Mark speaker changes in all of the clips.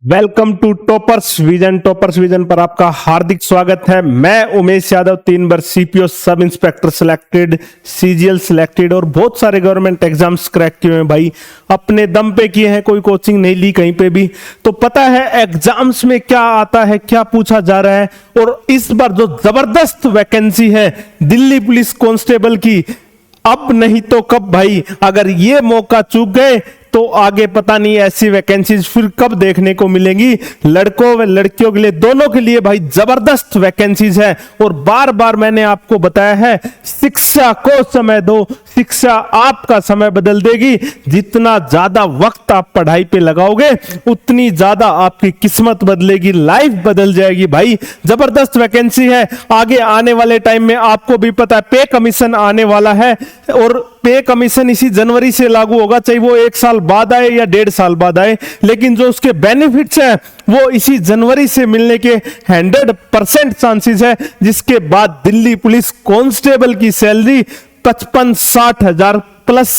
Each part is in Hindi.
Speaker 1: वेलकम टू टॉपर्स विजन पर आपका हार्दिक स्वागत है। मैं उमेश यादव 3 बार CPO sub inspector selected, CGL selected और बहुत सारे गवर्नमेंट एग्जाम्स क्रैक किए हैं भाई। अपने दम पे किए हैं, कोई कोचिंग नहीं ली कहीं पे भी। तो पता है एग्जाम्स में क्या आता है, क्या पूछा जा रहा है। और इस बार जो जबरदस्त वैकेंसी है दिल्ली पुलिस कांस्टेबल की, अब नहीं तो कब भाई। अगर ये मौका चूक गए तो आगे पता नहीं ऐसी वैकेंसीज फिर कब देखने को मिलेंगी। लड़कों व लड़कियों के लिए, दोनों के लिए भाई जबरदस्त वैकेंसीज है। और बार बार मैंने आपको बताया है, शिक्षा को समय दो, शिक्षा आपका समय बदल देगी। जितना ज्यादा वक्त आप पढ़ाई पे लगाओगे उतनी ज्यादा आपकी किस्मत बदलेगी, लाइफ बदल जाएगी भाई। जबरदस्त वैकेंसी है। आगे आने वाले टाइम में आपको भी पता है पे कमीशन आने वाला है, और पे कमीशन इसी जनवरी से लागू होगा, चाहे वो 1 साल बाद आए या 1.5 साल बाद आए। लेकिन जो उसके बेनिफिट्स हैं वो इसी जनवरी से मिलने के 100% चांसेस है। जिसके बाद दिल्ली पुलिस कांस्टेबल की सैलरी 55-60 हजार प्लस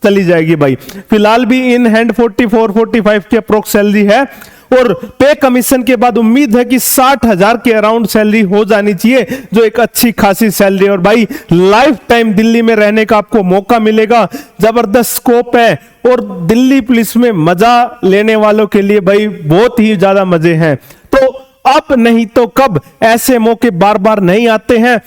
Speaker 1: चली जाएगी भाई। फिलहाल भी इन हैंड 44-45 की अप्रोक्स सैलरी है, और पे कमीशन के बाद उम्मीद है कि 60 हजार के अराउंड सैलरी हो जानी चाहिए, जो एक अच्छी खासी सैलरी। और भाई लाइफ टाइम दिल्ली में रहने का आपको मौका मिलेगा। जबरदस्त स्कोप है, और दिल्ली पुलिस में मजा लेने वालों के लिए भाई बहुत ही ज्यादा मजे हैं। तो अब नहीं तो कब, ऐसे मौके बार बार नहीं आते हैं।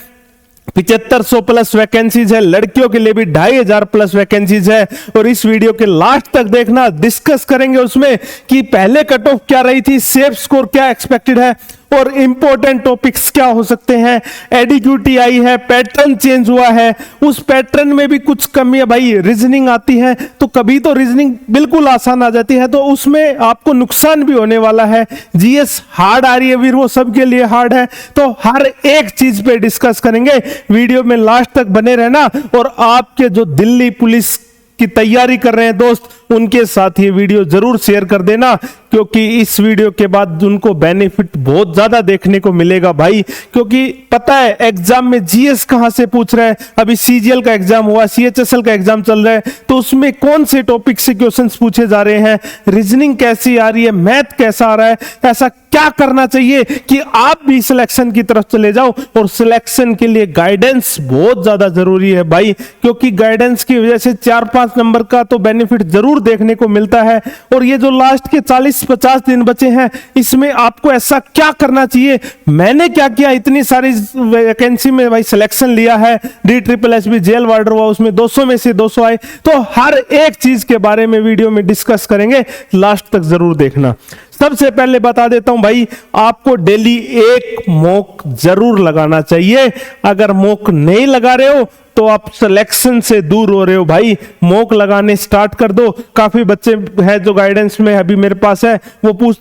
Speaker 1: 7500 प्लस वैकेंसीज है, लड़कियों के लिए भी 2500 प्लस वैकेंसीज है। और इस वीडियो के लास्ट तक देखना, डिस्कस करेंगे उसमें कि पहले कट ऑफ क्या रही थी, सेफ स्कोर क्या एक्सपेक्टेड है, और इंपॉर्टेंट टॉपिक्स क्या हो सकते हैं। एडिक्यूटी आई है, पैटर्न चेंज हुआ है, उस पैटर्न में भी कुछ कमियां भाई। रीजनिंग आती है तो कभी तो रीजनिंग बिल्कुल आसान आ जाती है, तो उसमें आपको नुकसान भी होने वाला है। जीएस हार्ड आ रही है वीर, वो सबके लिए हार्ड है। तो हर एक चीज पे डिस्कस करेंगे, वीडियो में लास्ट तक बने रहना। और आपके जो दिल्ली पुलिस की तैयारी कर रहे हैं दोस्त, उनके साथ ये वीडियो जरूर शेयर कर देना, क्योंकि इस वीडियो के बाद उनको बेनिफिट बहुत ज्यादा देखने को मिलेगा भाई। क्योंकि पता है एग्जाम में जीएस कहां से पूछ रहे हैं। अभी सीजीएल का एग्जाम हुआ, सीएचएसएल का एग्जाम चल रहा है, तो उसमें कौन से टॉपिक से क्वेश्चंस पूछे जा रहे हैं, रीजनिंग कैसी आ रही है, मैथ कैसा आ रहा है, ऐसा क्या करना चाहिए कि आप भी सिलेक्शन की तरफ चले जाओ। और सिलेक्शन के लिए गाइडेंस बहुत ज्यादा जरूरी है भाई, क्योंकि गाइडेंस की वजह से 4-5 नंबर का तो बेनिफिट जरूर देखने को मिलता है। और ये जो लास्ट के 40-50 दिन बचे हैं, इसमें आपको ऐसा क्या करना चाहिए। मैंने क्या किया, इतनी सारी वैकेंसी में भाई सिलेक्शन लिया है। DSSB जेल वार्डर हुआ, उसमें 200 में से 200 आए। तो हर एक चीज के बारे में वीडियो में डिस्कस करेंगे, लास्ट तक जरूर देखना। सबसे पहले बता देता हूं भाई, आपको डेली एक मॉक जरूर लगाना चाहिए। अगर मॉक नहीं लगा रहे हो तो आप सिलेक्शन से दूर हो रहे हो भाई। मॉक लगाने स्टार्ट कर दो। काफी बच्चे हैं जो गाइडेंस में अभी मेरे पास है, वो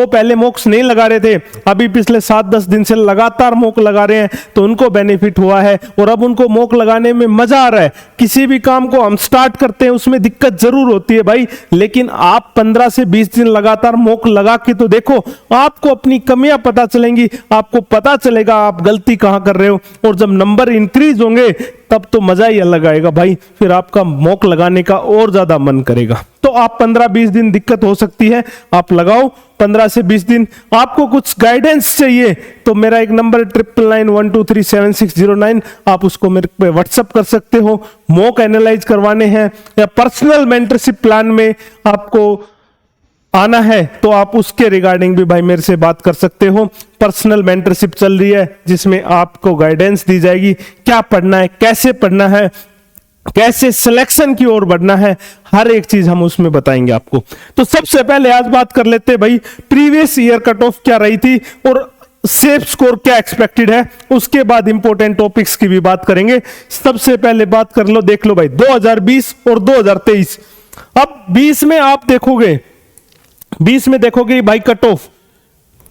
Speaker 1: पहले मॉक्स नहीं लगा रहे थे, अभी पिछले 7-10 दिन से लगातार मॉक लगा रहे हैं, तो उनको बेनिफिट हुआ है। और अब उनको मॉक लगाने में मजा आ रहा है। किसी भी काम को हम स्टार्ट करते हैं उसमें दिक्कत जरूर होती है भाई, लेकिन आप 15 से 20 दिन लगातार मॉक लगा के तो देखो, आपको अपनी कमियां पता चलेंगी, आपको पता चलेगा आप गलती कहां कर रहे हो। और जब नंबर इंक्रीज होंगे तब तो मजा ही अलग आएगा भाई, फिर आपका मॉक लगाने का और ज्यादा मन करेगा। तो आप 15-20 दिन दिक्कत हो सकती है, आप लगाओ 15 से 20 दिन। आपको कुछ गाइडेंस चाहिए तो मेरा एक नंबर 9991237609, आप उसको मेरे पे व्हाट्सएप कर सकते हो। मॉक एनालाइज करवाने हैं या पर्सनल मेंटरशिप प्लान में आपको आना है तो आप उसके रिगार्डिंग भी भाई मेरे से बात कर सकते हो। पर्सनल मेंटरशिप चल रही है, जिसमें आपको गाइडेंस दी जाएगी, क्या पढ़ना है, कैसे पढ़ना है, कैसे सिलेक्शन की ओर बढ़ना है, हर एक चीज हम उसमें बताएंगे आपको। तो सबसे पहले आज बात कर लेते हैं भाई, प्रीवियस ईयर कट ऑफ क्या रही थी और सेफ स्कोर क्या एक्सपेक्टेड है। उसके बाद इंपॉर्टेंट टॉपिक्स की भी बात करेंगे। सबसे पहले बात कर लो, देख लो भाई 2020 और 2023। अब 20 में आप देखोगे, 20 में देखोगे भाई कट ऑफ,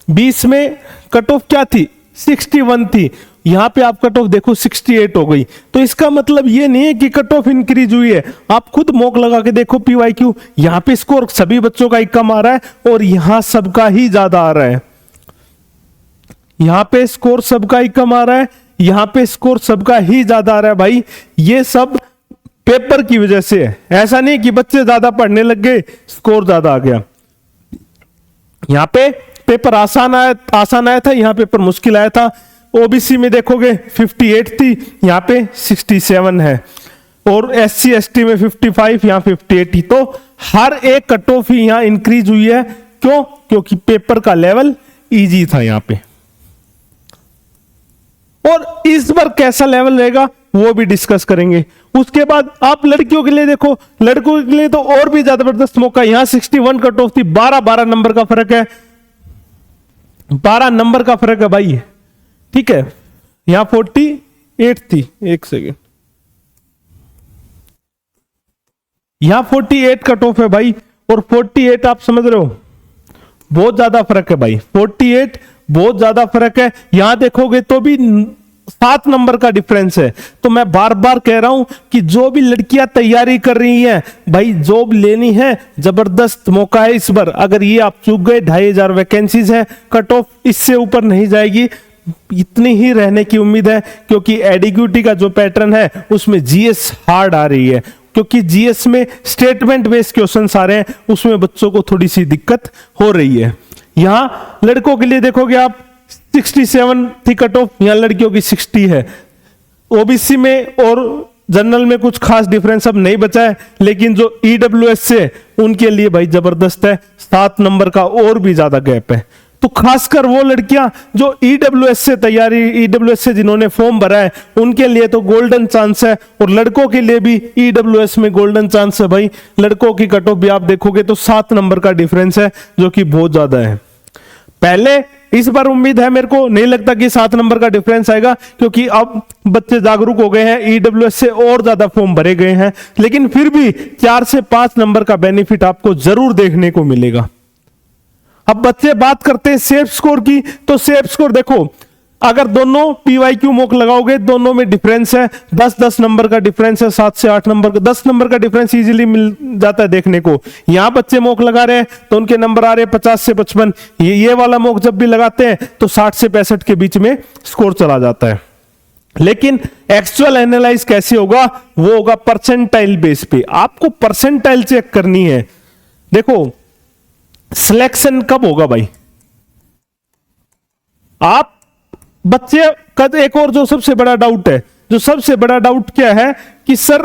Speaker 1: 20 में कट ऑफ क्या थी, 61 थी। यहां पे आप कट ऑफ देखो 68 हो गई। तो इसका मतलब ये नहीं है कि कट ऑफ इंक्रीज हुई है। आप खुद मॉक लगा के देखो PYQ, यहां पे स्कोर सभी बच्चों का ही कम आ रहा है और यहां सबका ही ज्यादा आ रहा है। यहां पे स्कोर सबका ही कम आ रहा है, यहां पे स्कोर सबका ही ज्यादा आ रहा है भाई। ये सब पेपर की वजह से है, ऐसा नहीं कि बच्चे ज्यादा पढ़ने लग गए स्कोर ज्यादा आ गया। यहाँ पे पेपर आसान आया था, यहाँ पेपर मुश्किल आया था। ओबीसी में देखोगे 58 थी, यहाँ पे 67 है, और एससी एसटी में 55, यहाँ 58 थी। तो हर एक कट ऑफ ही यहाँ इंक्रीज हुई है। क्यों? क्योंकि पेपर का लेवल इजी था यहाँ पे। और इस बार कैसा लेवल रहेगा वो भी डिस्कस करेंगे। उसके बाद आप लड़कियों के लिए देखो, लड़कों के लिए तो और भी जबरदस्त मौका। यहां 61 कट ऑफ थी, 12 नंबर का फर्क है, 12 नंबर का फर्क है भाई, ठीक है। यहां 48 थी, एक सेकेंड, यहां 48 कट ऑफ है भाई, और 48 आप समझ रहे हो बहुत ज्यादा फर्क है भाई, 48 बहुत ज्यादा फर्क है। यहां देखोगे तो भी 7 नंबर का डिफरेंस है। तो मैं बार बार कह रहा हूं कि जो भी लड़कियां तैयारी कर रही हैं भाई, जॉब लेनी है, जबरदस्त मौका है इस बार। अगर ये आप चूक गए, 2500 वैकेंसीज है, कट ऑफ इससे ऊपर नहीं जाएगी, इतनी ही रहने की उम्मीद है। क्योंकि एडिक्यूटी का जो पैटर्न है उसमें जीएस हार्ड आ रही है, क्योंकि जीएस में स्टेटमेंट बेस्ड क्वेश्चंस आ रहे हैं, उसमें बच्चों को थोड़ी सी दिक्कत हो रही है। यहां लड़कों के लिए देखोगे आप 67 थी कट ऑफ, यहां लड़कियों की 60 है। ओबीसी में और जनरल में कुछ खास डिफरेंस अब नहीं बचा है, लेकिन जो ईडब्ल्यूएस से उनके लिए भाई जबरदस्त है, 7 नंबर का और भी ज्यादा गैप है। तो खासकर वो लड़कियां जो ईडब्ल्यूएस से तैयारी, ईडब्ल्यूएस से जिन्होंने फॉर्म भरा है, उनके लिए तो गोल्डन चांस है। और लड़कों के लिए भी ईडब्ल्यूएस में गोल्डन चांस है भाई। लड़कों की कट ऑफ भी आप देखोगे तो 7 नंबर का डिफरेंस है, जो कि बहुत ज्यादा है। पहले इस बार उम्मीद है, मेरे को नहीं लगता कि 7 नंबर का डिफरेंस आएगा, क्योंकि अब बच्चे जागरूक हो गए हैं, ईडब्ल्यूएस से और ज्यादा फॉर्म भरे गए हैं। लेकिन फिर भी 4 से 5 नंबर का बेनिफिट आपको जरूर देखने को मिलेगा। अब बच्चे बात करते हैं सेफ स्कोर की, तो सेफ स्कोर देखो, अगर दोनों पीवाईक्यू मॉक लगाओगे, दोनों में डिफरेंस है 10-10 नंबर का डिफरेंस है, 7 से 8 नंबर का, 10 नंबर का डिफरेंस इजीली मिल जाता है देखने को। यहां बच्चे मॉक लगा रहे हैं तो उनके नंबर आ रहे हैं 50 से 55। ये वाला मॉक जब भी लगाते हैं तो 60 से 65 के बीच में स्कोर चला जाता है। लेकिन एक्चुअल एनालाइज कैसे होगा? वो होगा परसेंटाइल बेस पे। आपको परसेंटाइल चेक करनी है। देखो सिलेक्शन कब होगा भाई? आप बच्चे का एक और जो सबसे बड़ा डाउट है, जो सबसे बड़ा डाउट क्या है कि सर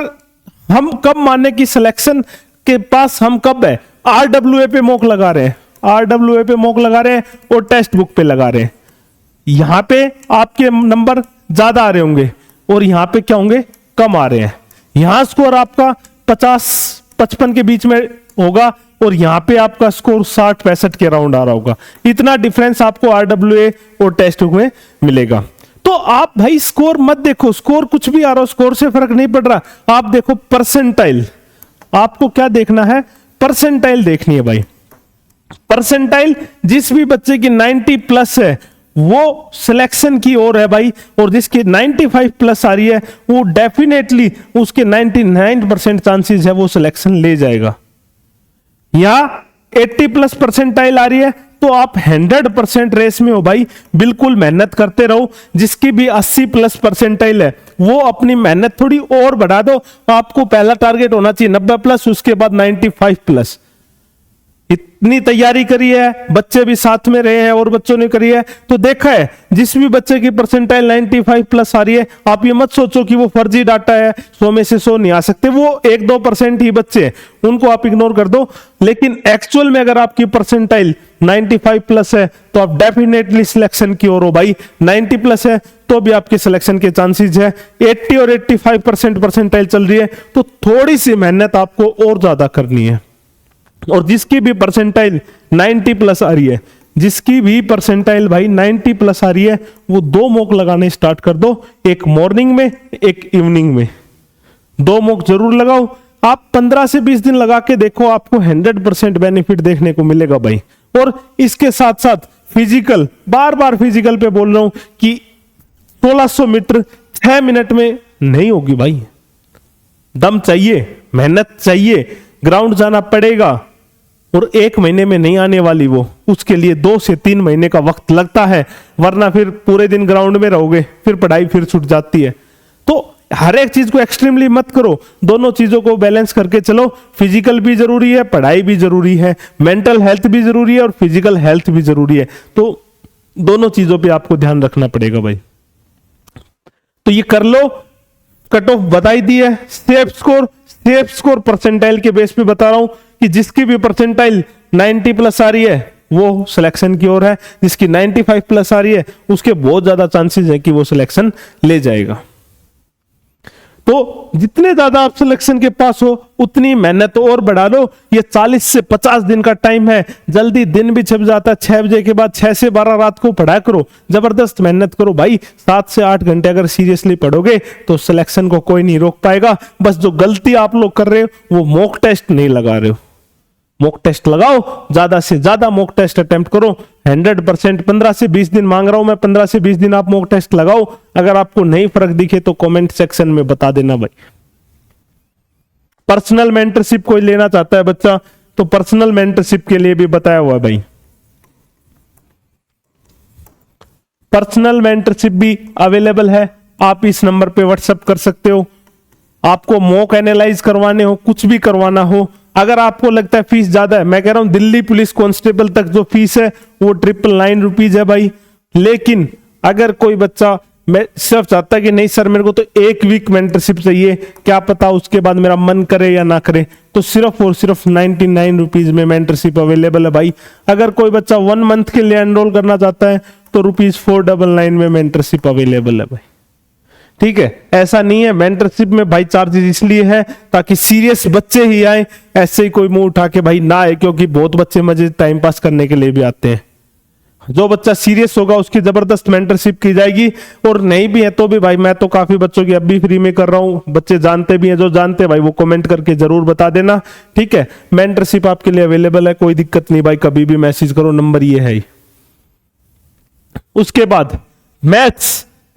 Speaker 1: हम कब माने कि सिलेक्शन के पास हम कब है? आरडब्ल्यूए पे मॉक लगा रहे हैं, आरडब्ल्यूए पे मॉक लगा रहे हैं और टेक्स्ट बुक पे लगा रहे हैं। यहां पे आपके नंबर ज्यादा आ रहे होंगे और यहां पे क्या होंगे? कम आ रहे हैं। यहां स्कोर आपका 50-55 के बीच में होगा और यहां पे आपका स्कोर 60-65 के राउंड आ रहा होगा। इतना डिफरेंस आपको आरडब्ल्यूए और टेस्ट बुक में मिलेगा। तो आप भाई स्कोर मत देखो, स्कोर कुछ भी आ रहा हो, स्कोर से फर्क नहीं पड़ रहा। आप देखो परसेंटाइल। आपको क्या देखना है? परसेंटाइल देखनी है भाई। परसेंटाइल जिस भी बच्चे की 90 प्लस है वो सिलेक्शन की ओर है भाई, और जिसकी 95 प्लस आ रही है वो डेफिनेटली उसके 99% चांसेस है वो सिलेक्शन ले जाएगा। या 80 प्लस परसेंटाइल आ रही है तो आप 100% रेस में हो भाई, बिल्कुल मेहनत करते रहो। जिसकी भी 80 प्लस परसेंटाइल है वो अपनी मेहनत थोड़ी और बढ़ा दो। आपको पहला टारगेट होना चाहिए 90 प्लस, उसके बाद 95 प्लस। इतनी तैयारी करी है, बच्चे भी साथ में रहे हैं और बच्चों ने करी है तो देखा है जिस भी बच्चे की परसेंटाइल 95 प्लस आ रही है, आप ये मत सोचो कि वो फर्जी डाटा है, 100 में से 100 नहीं आ सकते, वो 1-2% ही बच्चे हैं, उनको आप इग्नोर कर दो। लेकिन एक्चुअल में अगर आपकी परसेंटाइल 95 प्लस है तो आप डेफिनेटली सिलेक्शन की ओर हो भाई। 90 प्लस है तो भी आपके सिलेक्शन के चांसेस है। 80 और 85% परसेंटाइल चल रही है तो थोड़ी सी मेहनत आपको और ज्यादा करनी है। और जिसकी भी परसेंटाइल 90 प्लस आ रही है, जिसकी भी परसेंटाइल भाई 90 प्लस आ रही है, वो 2 मॉक लगाने स्टार्ट कर दो, एक मॉर्निंग में एक इवनिंग में। 2 मॉक जरूर लगाओ। आप 15 से 20 दिन लगा के देखो, आपको 100% बेनिफिट देखने को मिलेगा भाई। और इसके साथ साथ फिजिकल, बार बार फिजिकल पे बोल रहा हूं कि 1600 मीटर 6 मिनट में नहीं होगी भाई। दम चाहिए, मेहनत चाहिए, ग्राउंड जाना पड़ेगा और 1 महीने में नहीं आने वाली वो, उसके लिए 2 से 3 महीने का वक्त लगता है, वरना फिर पूरे दिन ग्राउंड में रहोगे, फिर पढ़ाई फिर छूट जाती है। तो हर एक चीज को एक्सट्रीमली मत करो, दोनों चीजों को बैलेंस करके चलो। फिजिकल भी जरूरी है, पढ़ाई भी जरूरी है, मेंटल हेल्थ भी जरूरी है और फिजिकल हेल्थ भी जरूरी है, तो दोनों चीजों पे आपको ध्यान रखना पड़ेगा भाई। तो ये कर लो, कट ऑफ बताई दी है। सेफ स्कोर परसेंटाइल के बेस पे बता रहा हूं कि जिसकी भी परसेंटाइल 90 प्लस आ रही है वो सिलेक्शन की ओर है, जिसकी 95 प्लस आ रही है उसके बहुत ज्यादा चांसेस है कि वो सिलेक्शन ले जाएगा। तो जितने ज्यादा आप सिलेक्शन के पास हो उतनी मेहनत और बढ़ा लो। ये 40 से 50 दिन का टाइम है, जल्दी दिन भी छप जाता है। 6 बजे के बाद 6 से 12 रात को पढ़ा करो, जबरदस्त मेहनत करो भाई। 7 से 8 घंटे अगर सीरियसली पढ़ोगे तो सिलेक्शन को कोई नहीं रोक पाएगा। बस जो गलती आप लोग कर रहे हो वो मॉक टेस्ट नहीं लगा रहे हो। मॉक टेस्ट लगाओ, ज्यादा से ज्यादा मॉक टेस्ट अटेम्प्ट करो। 100% 15 से 20 दिन मांग रहा हूं मैं, 15 से 20 दिन आप मॉक टेस्ट लगाओ। अगर आपको नहीं फर्क दिखे तो कमेंट सेक्शन में बता देना भाई। पर्सनल मेंटरशिप कोई लेना चाहता है बच्चा तो पर्सनल मेंटरशिप के लिए भी बताया हुआ है भाई। पर्सनल मेंटरशिप भी अवेलेबल है, आप इस नंबर पे व्हाट्सएप कर सकते हो। आपको मॉक एनालाइज करवाने हो, कुछ भी करवाना हो, अगर आपको लगता है फीस ज्यादा है, मैं कह रहा हूं दिल्ली पुलिस कांस्टेबल तक जो फीस है वो 999 रुपीज है भाई। लेकिन अगर कोई बच्चा मैं सिर्फ चाहता है कि नहीं सर मेरे को तो 1 वीक मेंटरशिप चाहिए, क्या पता उसके बाद मेरा मन करे या ना करे, तो सिर्फ और सिर्फ 99 रुपीज में मेंटरशिप अवेलेबल है भाई। अगर कोई बच्चा 1 मंथ के लिए एनरोल करना चाहता है तो ₹499 में मेंटरशिप अवेलेबल है भाई। ठीक है, ऐसा नहीं है। मेंटरशिप में भाई चार्जेस इसलिए है ताकि सीरियस बच्चे ही आए, ऐसे ही कोई मुंह उठा के भाई ना आए, क्योंकि बहुत बच्चे मजे टाइम पास करने के लिए भी आते हैं। जो बच्चा सीरियस होगा उसकी जबरदस्त मेंटरशिप की जाएगी, और नहीं भी है तो भी भाई मैं तो काफी बच्चों की अब भी फ्री में कर रहा हूं। बच्चे जानते भी हैं, जो जानते हैं भाई वो कमेंट करके जरूर बता देना। ठीक है, मेंटरशिप आपके लिए अवेलेबल है, कोई दिक्कत नहीं भाई, कभी भी मैसेज करो, नंबर ये है। उसके बाद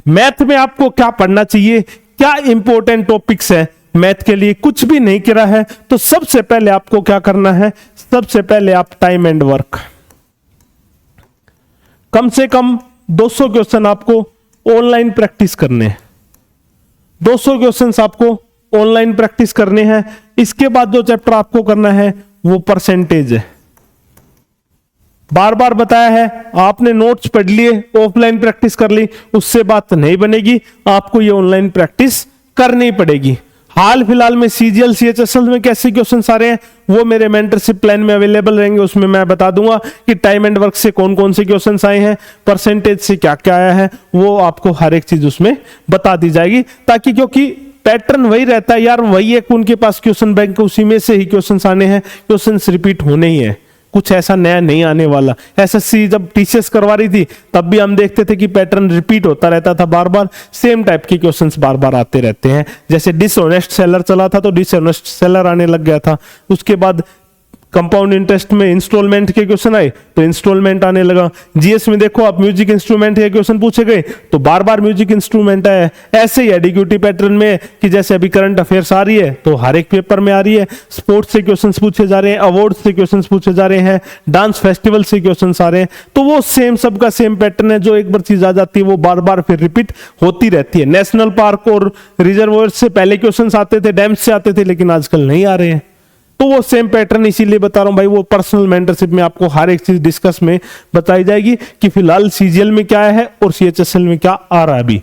Speaker 1: मैथ में आपको क्या पढ़ना चाहिए, क्या इंपॉर्टेंट टॉपिक्स है मैथ के लिए, कुछ भी नहीं करा है तो सबसे पहले आपको क्या करना है, सबसे पहले आप टाइम एंड वर्क, कम से कम 200 क्वेश्चन आपको ऑनलाइन प्रैक्टिस करने हैं। 200 क्वेश्चंस आपको ऑनलाइन प्रैक्टिस करने हैं। इसके बाद जो चैप्टर आपको करना है वो परसेंटेज है। बार बार बताया है, आपने नोट्स पढ़ लिए, ऑफलाइन प्रैक्टिस कर ली, उससे बात नहीं बनेगी, आपको ये ऑनलाइन प्रैक्टिस करनी पड़ेगी। हाल फिलहाल में सीजीएल सीएचएसएल में कैसे क्वेश्चन आ रहे हैं वो मेरे मेंटरशिप प्लान में अवेलेबल रहेंगे, उसमें मैं बता दूंगा कि टाइम एंड वर्क से कौन कौन से क्वेश्चन आए हैं, परसेंटेज से क्या क्या आया है, वो आपको हर एक चीज उसमें बता दी जाएगी। ताकि क्योंकि पैटर्न वही रहता है यार, वही एक उनके पास क्वेश्चन बैंक, उसी में से ही क्वेश्चन आने हैं, क्वेश्चन रिपीट होने ही है, कुछ ऐसा नया नहीं आने वाला। एसएससी जब टीसीएस करवा रही थी तब भी हम देखते थे कि पैटर्न रिपीट होता रहता था, बार बार सेम टाइप के क्वेश्चंस बार बार आते रहते हैं। जैसे डिसऑनेस्ट सेलर चला था तो डिसऑनेस्ट सेलर आने लग गया था, उसके बाद कंपाउंड इंटरेस्ट में इंस्टॉलमेंट के क्वेश्चन आए तो इंस्टॉलमेंट आने लगा। जीएस में देखो आप म्यूजिक इंस्ट्रूमेंट के क्वेश्चन पूछे गए तो बार बार म्यूजिक इंस्ट्रूमेंट आया। ऐसे ही एडीक्यूटी पैटर्न में कि जैसे अभी करंट अफेयर्स आ रही है तो हर एक पेपर में आ रही है, स्पोर्ट्स से क्वेश्चंस पूछे जा रहे हैं, अवार्ड्स से क्वेश्चंस पूछे जा रहे हैं, डांस फेस्टिवल से क्वेश्चंस आ रहे हैं। तो वो सेम सबका सेम पैटर्न है, जो एक बार चीज आ जाती है वो बार बार फिर रिपीट होती रहती है। नेशनल पार्क और रिजर्वोयर से पहले क्वेश्चंस आते थे, डैम से आते थे, लेकिन आजकल नहीं आ रहे हैं। तो वो सेम पैटर्न इसीलिए बता रहा हूं भाई, वो पर्सनल मेंटरशिप में आपको हर एक चीज डिस्कस में बताई जाएगी कि फिलहाल सीजीएल में क्या है और सीएचएसएल में क्या आ रहा है अभी।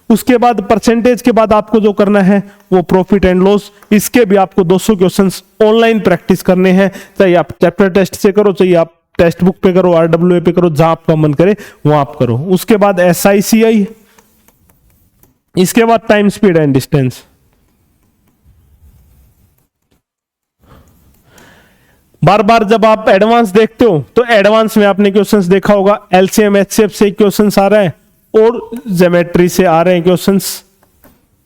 Speaker 1: उसके बाद परसेंटेज के बाद आपको जो करना है वो प्रॉफिट एंड लॉस, इसके भी आपको 200 क्वेश्चंस ऑनलाइन प्रैक्टिस करने हैं। चाहे आप चैप्टर टेस्ट से करो, चाहे आप टेक्स्ट बुक पे करो, आरडब्ल्यूए पे करो, जहां आपका मन करे वहां आप करो। उसके बाद एसआईसीआई, इसके बाद टाइम स्पीड एंड डिस्टेंस। बार बार जब आप एडवांस देखते हो तो एडवांस में आपने क्वेश्चंस देखा होगा, एलसीएम एचसीएफ से क्वेश्चंस आ रहे हैं और ज्योमेट्री से आ रहे हैं क्वेश्चंस।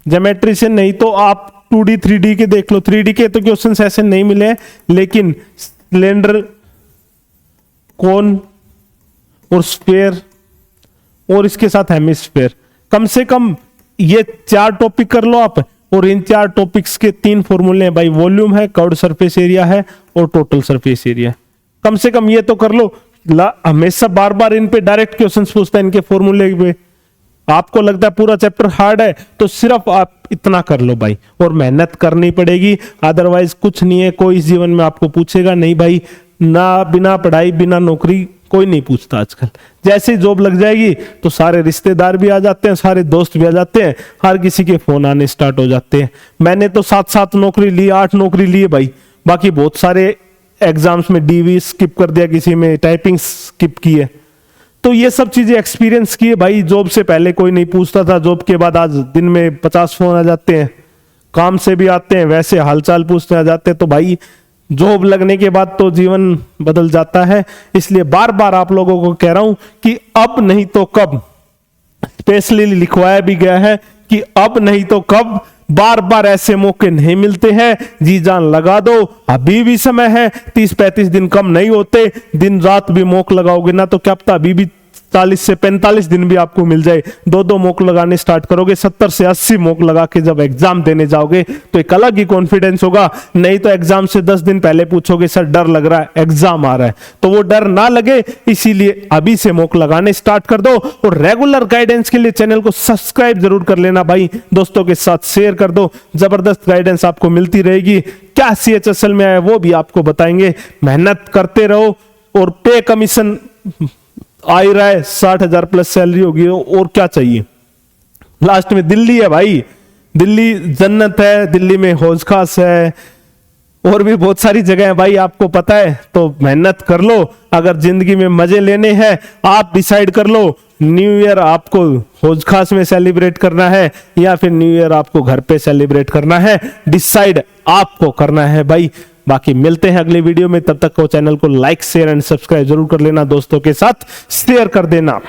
Speaker 1: ज्योमेट्री से नहीं तो आप 2D 3D के देख लो, 3D के तो क्वेश्चंस ऐसे नहीं मिले हैं, लेकिन सिलेंडर, कोन और स्फीयर और इसके साथ हेमिस्फीयर, कम से कम ये 4 टॉपिक कर लो आप। और इन 4 टॉपिक्स के 3 फॉर्मूले हैं भाई, वॉल्यूम है, कर्व्ड सरफेस एरिया है और टोटल सरफेस एरिया। कम से कम ये तो कर लो। हमेशा बार बार इन पे डायरेक्ट क्वेश्चंस पूछता है, इनके फॉर्मूले पे आपको लगता है पूरा चैप्टर हार्ड है तो सिर्फ आप इतना कर लो भाई, और मेहनत करनी पड़ेगी, अदरवाइज कुछ नहीं है। कोई इस जीवन में आपको पूछेगा नहीं भाई, ना बिना पढ़ाई बिना नौकरी कोई नहीं पूछता आजकल। जैसे ही जॉब लग जाएगी तो सारे रिश्तेदार भी आ जाते हैं, सारे दोस्त भी आ जाते हैं, हर किसी के फोन आने स्टार्ट हो जाते हैं। मैंने तो 7-7 नौकरी ली, 8 नौकरी ली है भाई। बाकी बहुत सारे एग्जाम्स में डीवी स्किप कर दिया, किसी में टाइपिंग स्किप की है। तो ये सब चीजें एक्सपीरियंस की है भाई। जॉब से पहले कोई नहीं पूछता था, जॉब के बाद आज दिन में 50 फोन आ जाते हैं, काम से भी आते हैं, वैसे हालचाल पूछते आ जाते हैं। तो भाई जॉब लगने के बाद तो जीवन बदल जाता है। इसलिए बार बार आप लोगों को कह रहा हूं कि अब नहीं तो कब, स्पेशली लिखवाया भी गया है कि अब नहीं तो कब, बार बार ऐसे मौके नहीं मिलते हैं, जी जान लगा दो, अभी भी समय है। 30-35 दिन कम नहीं होते, दिन रात भी मौके लगाओगे ना तो क्या पता अभी भी 40 से 45 दिन भी आपको मिल जाए। 2-2 मौके लगाने स्टार्ट करोगे, 70 से 80 मौके लगा के जब एग्जाम देने जाओगे तो एक अलग ही कॉन्फिडेंस होगा। नहीं तो एग्जाम से 10 दिन पहले पूछोगे सर डर लग रहा है, एग्जाम आ रहा है, तो वो डर ना लगे इसीलिए अभी से मौके लगाने स्टार्ट कर दो। और रेगुलर गाइडेंस के लिए चैनल को सब्सक्राइब जरूर कर लेना भाई, दोस्तों के साथ शेयर कर दो, जबरदस्त गाइडेंस आपको मिलती रहेगी। क्या CHSL में आया वो भी आपको बताएंगे। मेहनत करते रहो और पे कमीशन आ ही रहा है, 60,000 प्लस सैलरी होगी, और क्या चाहिए। लास्ट में दिल्ली है भाई, दिल्ली जन्नत है, दिल्ली में हौज खास है, और भी बहुत सारी जगह है भाई, आपको पता है। तो मेहनत कर लो, अगर जिंदगी में मजे लेने हैं आप डिसाइड कर लो, न्यू ईयर आपको हौज खास में सेलिब्रेट करना है या फिर न्यू ईयर आपको घर पे सेलिब्रेट करना है, डिसाइड आपको करना है भाई। बाकी मिलते हैं अगले वीडियो में, तब तक को चैनल को लाइक शेयर एंड सब्सक्राइब जरूर कर लेना, दोस्तों के साथ शेयर कर देना।